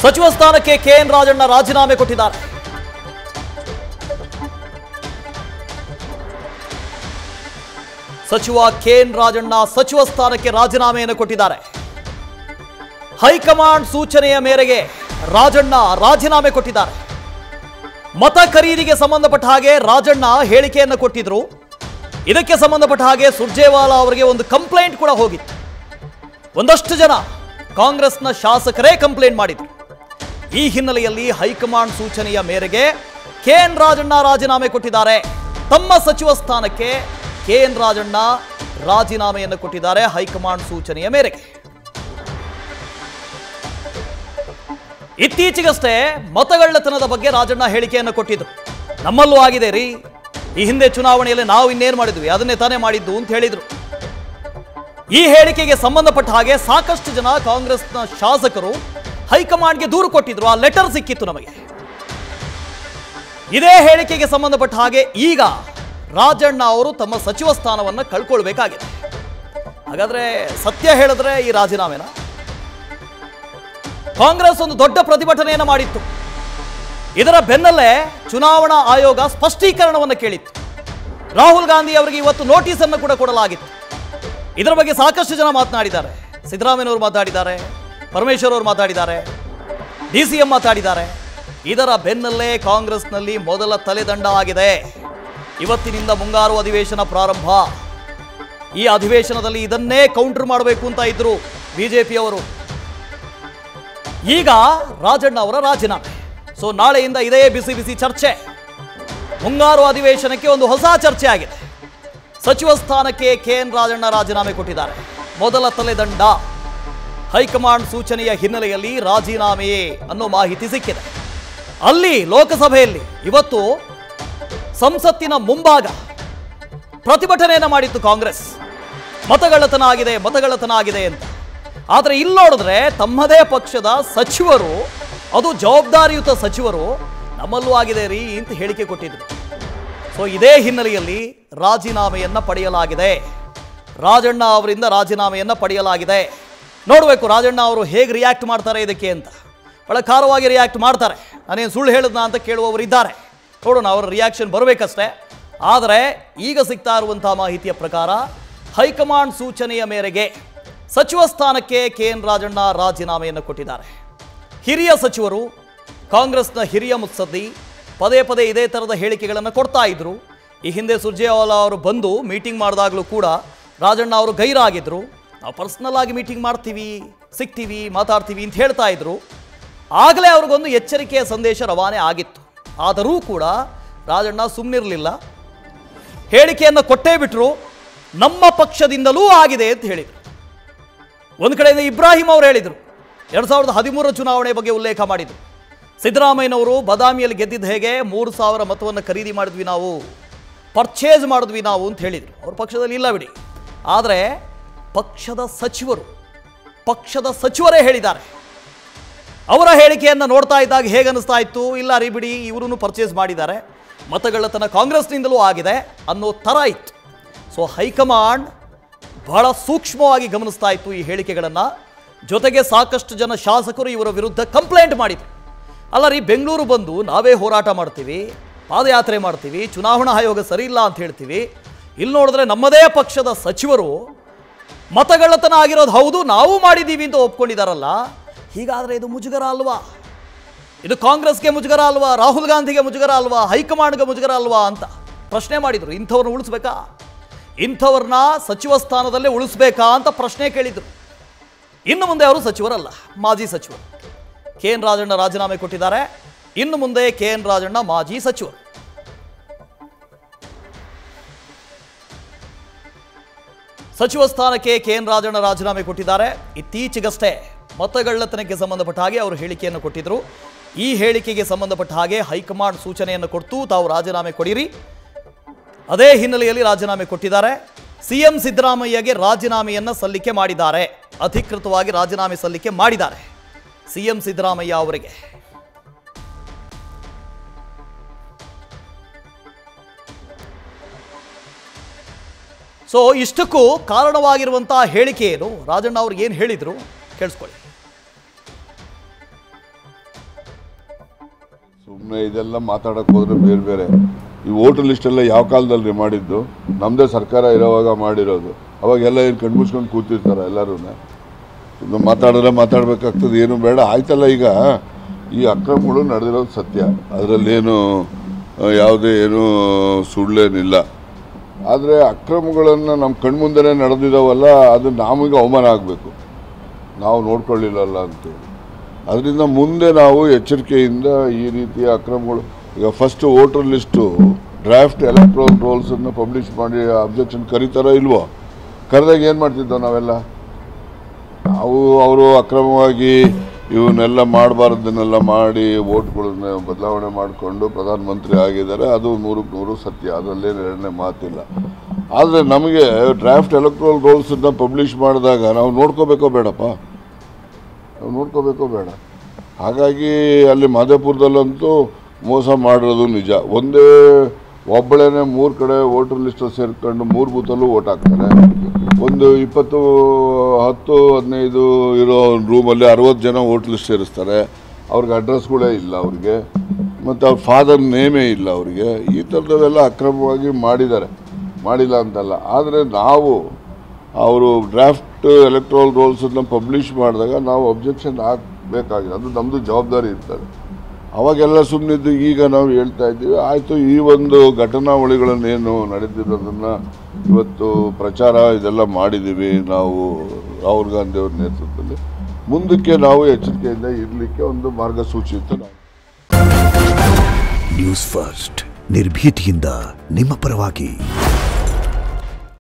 ಸಚಿವ ಸ್ಥಾನಕ್ಕೆ ಕೆಎನ್ ರಾಜಣ್ಣ ರಾಜೀನಾಮೆ ಕೊಟ್ಟಿದ್ದಾರೆ. ಸಚಿವ ಕೆಎನ್ ರಾಜಣ್ಣ ಸಚಿವ ಸ್ಥಾನಕ್ಕೆ ರಾಜೀನಾಮೆಯನ್ನು ಕೊಟ್ಟಿದ್ದಾರೆ. ಹೈಕಮಾಂಡ್ ಸೂಚನೆಯ ಮೇರೆಗೆ ರಾಜಣ್ಣ ರಾಜೀನಾಮೆ ಕೊಟ್ಟಿದ್ದಾರೆ. ಮತ ಖರೀದಿಗೆ ಸಂಬಂಧಪಟ್ಟ ಹಾಗೆ ರಾಜಣ್ಣ ಹೇಳಿಕೆಯನ್ನು ಕೊಟ್ಟಿದ್ರು. ಇದಕ್ಕೆ ಸಂಬಂಧಪಟ್ಟ ಹಾಗೆ ಸುರ್ಜೇವಾಲಾ ಅವರಿಗೆ ಒಂದು ಕಂಪ್ಲೇಂಟ್ ಕೂಡ ಹೋಗಿತ್ತು. ಒಂದಷ್ಟು ಜನ ಕಾಂಗ್ರೆಸ್ನ ಶಾಸಕರೇ ಕಂಪ್ಲೇಂಟ್ ಮಾಡಿದ್ರು. ಈ ಹಿನ್ನೆಲೆಯಲ್ಲಿ ಹೈಕಮಾಂಡ್ ಸೂಚನೆಯ ಮೇರೆಗೆ ಕೆಎನ್ ರಾಜಣ್ಣ ರಾಜೀನಾಮೆ ಕೊಟ್ಟಿದ್ದಾರೆ. ತಮ್ಮ ಸಚಿವ ಸ್ಥಾನಕ್ಕೆ ಕೆಎನ್ ರಾಜಣ್ಣ ರಾಜೀನಾಮೆಯನ್ನು ಕೊಟ್ಟಿದ್ದಾರೆ ಹೈಕಮಾಂಡ್ ಸೂಚನೆಯ ಮೇರೆಗೆ. ಇತ್ತೀಚೆಗಷ್ಟೇ ಮತಗಳ್ಳತನದ ಬಗ್ಗೆ ರಾಜಣ್ಣ ಹೇಳಿಕೆಯನ್ನು ಕೊಟ್ಟಿದ್ರು. ನಮ್ಮಲ್ಲೂ ಆಗಿದೆ ರೀ, ಈ ಹಿಂದೆ ಚುನಾವಣೆಯಲ್ಲಿ ನಾವು ಇನ್ನೇನು ಮಾಡಿದ್ವಿ ಅದನ್ನೇ ತಾನೇ ಮಾಡಿದ್ದು ಅಂತ ಹೇಳಿದ್ರು. ಈ ಹೇಳಿಕೆಗೆ ಸಂಬಂಧಪಟ್ಟ ಹಾಗೆ ಸಾಕಷ್ಟು ಜನ ಕಾಂಗ್ರೆಸ್ನ ಶಾಸಕರು ಹೈಕಮಾಂಡ್ಗೆ ದೂರು ಕೊಟ್ಟಿದ್ರು. ಆ ಲೆಟರ್ ಸಿಕ್ಕಿತ್ತು ನಮಗೆ. ಇದೇ ಹೇಳಿಕೆಗೆ ಸಂಬಂಧಪಟ್ಟ ಹಾಗೆ ಈಗ ರಾಜಣ್ಣ ಅವರು ತಮ್ಮ ಸಚಿವ ಸ್ಥಾನವನ್ನು ಕಳ್ಕೊಳ್ಬೇಕಾಗಿದೆ. ಹಾಗಾದ್ರೆ ಸತ್ಯ ಹೇಳಿದ್ರೆ ಈ ರಾಜೀನಾಮೆನ ಕಾಂಗ್ರೆಸ್ ಒಂದು ದೊಡ್ಡ ಪ್ರತಿಭಟನೆಯನ್ನು ಮಾಡಿತ್ತು. ಇದರ ಬೆನ್ನಲ್ಲೇ ಚುನಾವಣಾ ಆಯೋಗ ಸ್ಪಷ್ಟೀಕರಣವನ್ನು ಕೇಳಿತ್ತು. ರಾಹುಲ್ ಗಾಂಧಿ ಅವರಿಗೆ ಇವತ್ತು ನೋಟಿಸ್ ಅನ್ನು ಕೂಡ ಕೊಡಲಾಗಿತ್ತು. ಇದರ ಬಗ್ಗೆ ಸಾಕಷ್ಟು ಜನ ಮಾತನಾಡಿದ್ದಾರೆ. ಸಿದ್ದರಾಮಯ್ಯನವರು ಮಾತಾಡಿದ್ದಾರೆ, ಪರಮೇಶ್ವರ್ ಅವರು ಮಾತಾಡಿದ್ದಾರೆ, DCM ಮಾತಾಡಿದ್ದಾರೆ. ಇದರ ಬೆನ್ನಲ್ಲೇ ಕಾಂಗ್ರೆಸ್ನಲ್ಲಿ ಮೊದಲ ತಲೆದಂಡ ಆಗಿದೆ. ಇವತ್ತಿನಿಂದ ಮುಂಗಾರು ಅಧಿವೇಶನ ಪ್ರಾರಂಭ. ಈ ಅಧಿವೇಶನದಲ್ಲಿ ಇದನ್ನೇ ಕೌಂಟರ್ ಮಾಡಬೇಕು ಅಂತ ಇದ್ರು ಬಿಜೆಪಿಯವರು. ಈಗ ರಾಜಣ್ಣ ಅವರ ರಾಜೀನಾಮೆ. ಸೊ ನಾಳೆಯಿಂದ ಇದೇ ಬಿಸಿ ಬಿಸಿ ಚರ್ಚೆ. ಮುಂಗಾರು ಅಧಿವೇಶನಕ್ಕೆ ಒಂದು ಹೊಸ ಚರ್ಚೆ ಆಗಿದೆ. ಸಚಿವ ಸ್ಥಾನಕ್ಕೆ ಕೆಎನ್ ರಾಜಣ್ಣ ರಾಜೀನಾಮೆ ಕೊಟ್ಟಿದ್ದಾರೆ. ಮೊದಲ ತಲೆದಂಡ. ಹೈಕಮಾಂಡ್ ಸೂಚನೆಯ ಹಿನ್ನೆಲೆಯಲ್ಲಿ ರಾಜೀನಾಮೆಯೇ ಅನ್ನೋ ಮಾಹಿತಿ ಸಿಕ್ಕಿದೆ. ಅಲ್ಲಿ ಲೋಕಸಭೆಯಲ್ಲಿ ಇವತ್ತು ಸಂಸತ್ತಿನ ಮುಂಭಾಗ ಪ್ರತಿಭಟನೆಯನ್ನು ಮಾಡಿತ್ತು ಕಾಂಗ್ರೆಸ್. ಮತಗಳ್ಳತನ ಆಗಿದೆ ಅಂತ. ಆದರೆ ಇಲ್ಲಿ ನೋಡಿದ್ರೆ ತಮ್ಮದೇ ಪಕ್ಷದ ಸಚಿವರು, ಅದು ಜವಾಬ್ದಾರಿಯುತ ಸಚಿವರು, ನಮ್ಮಲ್ಲೂ ಆಗಿದೆ ರೀ ಅಂತ ಹೇಳಿಕೆ ಕೊಟ್ಟಿದ್ರು. ಸೊ ಇದೇ ಹಿನ್ನೆಲೆಯಲ್ಲಿ ರಾಜೀನಾಮೆಯನ್ನು ಪಡೆಯಲಾಗಿದೆ. ರಾಜಣ್ಣ ಅವರಿಂದ ರಾಜೀನಾಮೆಯನ್ನು ಪಡೆಯಲಾಗಿದೆ. ನೋಡಬೇಕು ರಾಜಣ್ಣ ಅವರು ಹೇಗೆ ರಿಯಾಕ್ಟ್ ಮಾಡ್ತಾರೆ ಇದಕ್ಕೆ ಅಂತ. ಬಹಳ ಖಾರವಾಗಿ ರಿಯಾಕ್ಟ್ ಮಾಡ್ತಾರೆ. ನಾನೇನು ಸುಳ್ಳು ಹೇಳಿದ್ನ ಅಂತ ಕೇಳುವವರು ಇದ್ದಾರೆ. ನೋಡೋಣ, ಅವರ ರಿಯಾಕ್ಷನ್ ಬರಬೇಕಷ್ಟೇ. ಆದರೆ ಈಗ ಸಿಗ್ತಾ ಇರುವಂತಹ ಮಾಹಿತಿಯ ಪ್ರಕಾರ ಹೈಕಮಾಂಡ್ ಸೂಚನೆಯ ಮೇರೆಗೆ ಸಚಿವ ಸ್ಥಾನಕ್ಕೆ ಕೆಎನ್ ರಾಜಣ್ಣ ರಾಜೀನಾಮೆಯನ್ನು ಕೊಟ್ಟಿದ್ದಾರೆ. ಹಿರಿಯ ಸಚಿವರು, ಕಾಂಗ್ರೆಸ್ನ ಹಿರಿಯ ಮುತ್ಸದ್ದಿ ಪದೇ ಪದೇ ಇದೇ ಥರದ ಹೇಳಿಕೆಗಳನ್ನು ಕೊಡ್ತಾ ಇದ್ರು. ಈ ಹಿಂದೆ ಸುರ್ಜೇವಾಲಾ ಅವರು ಬಂದು ಮೀಟಿಂಗ್ ಮಾಡಿದಾಗಲೂ ಕೂಡ ರಾಜಣ್ಣ ಅವರು ಗೈರಾಗಿದ್ದರು. ನಾವು ಪರ್ಸ್ನಲ್ ಆಗಿ ಮೀಟಿಂಗ್ ಮಾಡ್ತೀವಿ, ಸಿಗ್ತೀವಿ, ಮಾತಾಡ್ತೀವಿ ಅಂತ ಹೇಳ್ತಾ ಇದ್ರು. ಆಗಲೇ ಅವ್ರಿಗೊಂದು ಎಚ್ಚರಿಕೆಯ ಸಂದೇಶ ರವಾನೆ ಆಗಿತ್ತು. ಆದರೂ ಕೂಡ ರಾಜಣ್ಣ ಸುಮ್ಮನಿರಲಿಲ್ಲ. ಹೇಳಿಕೆಯನ್ನು ಕೊಟ್ಟೇ ಬಿಟ್ಟರು. ನಮ್ಮ ಪಕ್ಷದಿಂದಲೂ ಆಗಿದೆ ಅಂತ ಹೇಳಿದರು. ಒಂದು ಕಡೆಯಿಂದ ಇಬ್ರಾಹಿಂ ಅವರು ಹೇಳಿದರು, 2013 ಚುನಾವಣೆ ಬಗ್ಗೆ ಉಲ್ಲೇಖ ಮಾಡಿದರು. ಸಿದ್ದರಾಮಯ್ಯನವರು ಬದಾಮಿಯಲ್ಲಿ ಗೆದ್ದಿದ್ದು ಹೇಗೆ, 3,000 ಮತವನ್ನು ಖರೀದಿ ಮಾಡಿದ್ವಿ ನಾವು, ಪರ್ಚೇಸ್ ಮಾಡಿದ್ವಿ ನಾವು ಅಂತ ಹೇಳಿದರು. ಅವ್ರ ಪಕ್ಷದಲ್ಲಿ ಇಲ್ಲ ಬಿಡಿ. ಆದರೆ ಪಕ್ಷದ ಸಚಿವರೇ ಹೇಳಿದ್ದಾರೆ. ಅವರ ಹೇಳಿಕೆಯನ್ನು ನೋಡ್ತಾ ಇದ್ದಾಗ ಹೇಗೆ ಅನ್ನಿಸ್ತಾ ಇತ್ತು, ಇಲ್ಲ ರೀ ಬಿಡಿ, ಇವರೂ ಪರ್ಚೇಸ್ ಮಾಡಿದ್ದಾರೆ, ಮತಗಳ್ಳತನ ಕಾಂಗ್ರೆಸ್ನಿಂದಲೂ ಆಗಿದೆ ಅನ್ನೋ ಥರ ಇತ್ತು. ಸೊ ಹೈಕಮಾಂಡ್ ಬಹಳ ಸೂಕ್ಷ್ಮವಾಗಿ ಗಮನಿಸ್ತಾ ಇತ್ತು ಈ ಹೇಳಿಕೆಗಳನ್ನು. ಜೊತೆಗೆ ಸಾಕಷ್ಟು ಜನ ಶಾಸಕರು ಇವರ ವಿರುದ್ಧ ಕಂಪ್ಲೇಂಟ್ ಮಾಡಿದರು. ಅಲ್ಲ ರೀ, ಬೆಂಗಳೂರು ಬಂದು ನಾವೇ ಹೋರಾಟ ಮಾಡ್ತೀವಿ, ಪಾದಯಾತ್ರೆ ಮಾಡ್ತೀವಿ, ಚುನಾವಣಾ ಆಯೋಗ ಸರಿ ಇಲ್ಲ ಅಂತ ಹೇಳ್ತೀವಿ. ಇಲ್ಲಿ ನೋಡಿದ್ರೆ ನಮ್ಮದೇ ಪಕ್ಷದ ಸಚಿವರು ಮತಗಳ್ಳತನ ಆಗಿರೋದು ಹೌದು, ನಾವು ಮಾಡಿದ್ದೀವಿ ಅಂತ ಒಪ್ಕೊಂಡಿದ್ದಾರಲ್ಲ. ಹೀಗಾದರೆ ಇದು ಮುಜುಗರ ಅಲ್ವಾ? ಇದು ಕಾಂಗ್ರೆಸ್ಗೆ ಮುಜುಗರ ಅಲ್ವಾ? ರಾಹುಲ್ ಗಾಂಧಿಗೆ ಮುಜುಗರ ಅಲ್ವಾ? ಹೈಕಮಾಂಡ್ಗೆ ಮುಜುಗರ ಅಲ್ವಾ ಅಂತ ಪ್ರಶ್ನೆ ಮಾಡಿದರು. ಇಂಥವ್ರನ್ನ ಉಳಿಸ್ಬೇಕಾ, ಇಂಥವ್ರನ್ನ ಸಚಿವ ಸ್ಥಾನದಲ್ಲೇ ಉಳಿಸ್ಬೇಕಾ ಅಂತ ಪ್ರಶ್ನೆ ಕೇಳಿದರು. ಇನ್ನು ಮುಂದೆ ಅವರು ಸಚಿವರಲ್ಲ, ಮಾಜಿ ಸಚಿವರು. ಕೆಎನ್ ರಾಜಣ್ಣ ರಾಜೀನಾಮೆ ಕೊಟ್ಟಿದ್ದಾರೆ. ಇನ್ನು ಮುಂದೆ ಕೆಎನ್ ರಾಜಣ್ಣ ಮಾಜಿ ಸಚಿವರು. ಸಚಿವ ಸ್ಥಾನಕ್ಕೆ ಕೆಎನ್ ರಾಜಣ್ಣ ರಾಜೀನಾಮೆ ಕೊಟ್ಟಿದ್ದಾರೆ. ಇತ್ತೀಚೆಗಷ್ಟೇ ಮತಗಳ್ಳತನಕ್ಕೆ ಸಂಬಂಧಪಟ್ಟ ಹಾಗೆ ಅವರು ಹೇಳಿಕೆಯನ್ನು ಕೊಟ್ಟಿದ್ದರು. ಈ ಹೇಳಿಕೆಗೆ ಸಂಬಂಧಪಟ್ಟ ಹಾಗೆ ಹೈಕಮಾಂಡ್ ಸೂಚನೆಯನ್ನು ಕೊಟ್ಟು ತಾವು ರಾಜೀನಾಮೆ ಕೊಡಿರಿ. ಅದೇ ಹಿನ್ನೆಲೆಯಲ್ಲಿ ರಾಜೀನಾಮೆ ಕೊಟ್ಟಿದ್ದಾರೆ. CM ಸಿದ್ದರಾಮಯ್ಯಗೆ ರಾಜೀನಾಮೆಯನ್ನು ಸಲ್ಲಿಕೆ ಮಾಡಿದ್ದಾರೆ. ಅಧಿಕೃತವಾಗಿ ರಾಜೀನಾಮೆ ಸಲ್ಲಿಕೆ ಮಾಡಿದ್ದಾರೆ CM ಸಿದ್ದರಾಮಯ್ಯ ಅವರಿಗೆ. ಸೊ ಇಷ್ಟಕ್ಕೂ ಕಾರಣವಾಗಿರುವಂತಹ ಹೇಳಿಕೆ ಏನು, ರಾಜಣ್ಣ ಅವರು ಏನು ಹೇಳಿದ್ರು ಕೇಳಿಸ್ಕೊಳ್ಳಿ. ಇದೆಲ್ಲ ಮಾತಾಡೋಕ್ಕೆ ಹೋದರೆ ಬೇರೆ ಬೇರೆ ಈ ವೋಟರ್ ಲಿಸ್ಟೆಲ್ಲ ಯಾವ ಕಾಲದಲ್ಲಿ ಮಾಡಿದ್ದು, ನಮ್ಮದೇ ಸರ್ಕಾರ ಇರೋವಾಗ ಮಾಡಿರೋದು. ಅವಾಗೆಲ್ಲ ಏನು ಕಣ್ಮುಚ್ಕೊಂಡು ಕೂತಿರ್ತಾರೆ ಎಲ್ಲರೂ. ಮಾತಾಡಿದ್ರೆ ಮಾತಾಡಬೇಕಾಗ್ತದೆ, ಏನು ಬೇಡ ಆಯ್ತಲ್ಲ. ಈಗ ಈ ಅಕ್ರಮಗಳು ನಡೆದಿರೋದು ಸತ್ಯ, ಅದರಲ್ಲೇನು ಯಾವುದೇ ಏನು ಸುಳ್ಳೇನಿಲ್ಲ. ಆದರೆ ಅಕ್ರಮಗಳನ್ನು ನಮ್ಮ ಕಣ್ಮುಂದೆನೇ ನಡೆದಿದ್ದಾವಲ್ಲ, ಅದು ನಮಗೆ ಅವಮಾನ ಆಗಬೇಕು, ನಾವು ನೋಡ್ಕೊಳ್ಳಿಲ್ಲಲ್ಲ ಅಂತೇಳಿ. ಅದರಿಂದ ಮುಂದೆ ನಾವು ಎಚ್ಚರಿಕೆಯಿಂದ ಈ ರೀತಿಯ ಅಕ್ರಮಗಳು, ಈಗ first voter list draft electoral ರೋಲ್ಸನ್ನು ಪಬ್ಲಿಷ್ ಮಾಡಿ ಅಬ್ಜೆಕ್ಷನ್ ಕರೀತಾರೋ ಇಲ್ವೋ? ಕರೆದಾಗ ಏನು ಮಾಡ್ತಿದ್ದೋ ನಾವೆಲ್ಲ? ಅವರು ಅಕ್ರಮವಾಗಿ ಇವನ್ನೆಲ್ಲ ಮಾಡಬಾರ್ದನ್ನೆಲ್ಲ ಮಾಡಿ ವೋಟ್ಗಳನ್ನ ಬದಲಾವಣೆ ಮಾಡಿಕೊಂಡು ಪ್ರಧಾನಮಂತ್ರಿ ಆಗಿದ್ದಾರೆ. ಅದು 100% ಸತ್ಯ, ಅದರಲ್ಲೇನು ಎರಡನೇ ಮಾತಿಲ್ಲ. ಆದರೆ ನಮಗೆ ಡ್ರಾಫ್ಟ್ ಎಲೆಕ್ಟ್ರಲ್ ರೋಲ್ಸನ್ನು ಪಬ್ಲಿಷ್ ಮಾಡಿದಾಗ ನಾವು ನೋಡ್ಕೋಬೇಕೋ ಬೇಡಪ್ಪ, ನಾವು ನೋಡ್ಕೋಬೇಕೋ ಬೇಡ. ಹಾಗಾಗಿ ಅಲ್ಲಿ ಮಾದೇಪುರದಲ್ಲಂತೂ ಮೋಸ ಮಾಡಿರೋದು ನಿಜ. ಒಬ್ಬಳೇ 3 ಕಡೆ ವೋಟರ್ ಲಿಸ್ಟಲ್ಲಿ ಸೇರ್ಕೊಂಡು 3 ಬೂತಲ್ಲೂ ವೋಟ್ ಹಾಕ್ತಾರೆ. ಒಂದು 20, 10, 15 ಇರೋ ರೂಮಲ್ಲಿ 60 ಜನ ವೋಟರ್ ಲಿಸ್ಟ್ ಸೇರಿಸ್ತಾರೆ. ಅವ್ರಿಗೆ ಅಡ್ರೆಸ್ಗಳೇ ಇಲ್ಲ ಅವ್ರಿಗೆ, ಮತ್ತು ಅವ್ರ ಫಾದರ್ ನೇಮೇ ಇಲ್ಲ ಅವರಿಗೆ. ಈ ಥರದವೆಲ್ಲ ಅಕ್ರಮವಾಗಿ ಮಾಡಿದ್ದಾರೆ, ಮಾಡಿಲ್ಲ ಅಂತಲ್ಲ. ಆದರೆ ನಾವು ಅವರು ಡ್ರಾಫ್ಟ್ ಎಲೆಕ್ಟ್ರಲ್ ರೋಲ್ಸನ್ನು ಪಬ್ಲಿಷ್ ಮಾಡಿದಾಗ ನಾವು ಅಬ್ಜೆಕ್ಷನ್ ಹಾಕಬೇಕಾಗಿದೆ, ಅದು ನಮ್ಮದು ಜವಾಬ್ದಾರಿ ಇರ್ತದೆ. ಅವಾಗೆಲ್ಲ ಸುಮ್ಮನಿದ್ದು ಈಗ ನಾವು ಹೇಳ್ತಾ ಇದ್ದೀವಿ. ಆಯಿತು, ಈ ಒಂದು ಘಟನಾವಳಿಗಳನ್ನೇನು ನಡೆದಿರೋದನ್ನು ಇವತ್ತು ಪ್ರಚಾರ ಇದೆಲ್ಲ ಮಾಡಿದ್ದೀವಿ ನಾವು ರಾಹುಲ್ ಗಾಂಧಿ ಅವ್ರ ನೇತೃತ್ವದಲ್ಲಿ. ಮುಂದಕ್ಕೆ ನಾವು ಎಚ್ಚರಿಕೆಯಿಂದ ಇರಲಿಕ್ಕೆ ಒಂದು ಮಾರ್ಗಸೂಚಿ ಇತ್ತು. ನ್ಯೂಸ್ ಫಸ್ಟ್ ನಿರ್ಭೀತಿಯಿಂದ ನಿಮ್ಮ ಪರವಾಗಿ.